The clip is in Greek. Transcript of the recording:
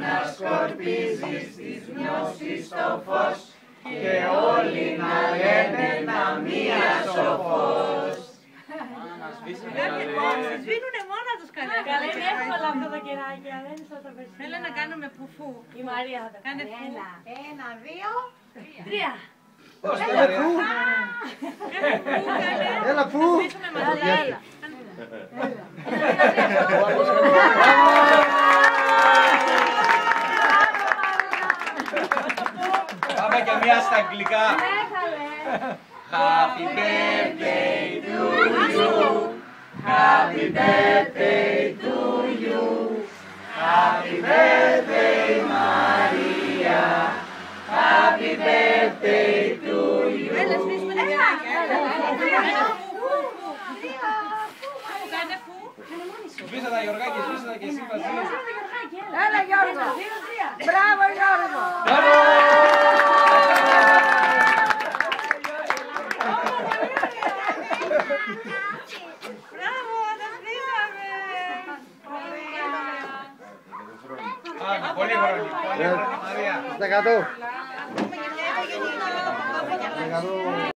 να σκορπίζεις τις γνώσεις στο φως και όλοι να λένε να μία σοφός. Σβήνουνε μόνα τους καλέ. Καλά, είναι εύκολα αυτό το κεράκια, δεν είναι σαν τα περσινά. Θέλω να κάνουμε πουφού. Η Μαρία θα τα Κάνε κάνει. φου. 1, 2, 3. Πώς είναι φου. Έλα φου. Σβήσουμε μαζί. Έλα. Πάμε και μία στα αγγλικά. Happy birthday to you. Happy birthday to you. Happy birthday Maria. Happy birthday to you. Έλα, σβήσουμε τα κεράκια. Κάνε φου. Σβήσα τα Γιωργάκη, σβήσα τα και εσύ μαζί. Έλα Γιώργο. Μπράβο Γιώργο. Μπράβο, τα σβήσαμε. Πολύ χρόνο. Μαρία. 100.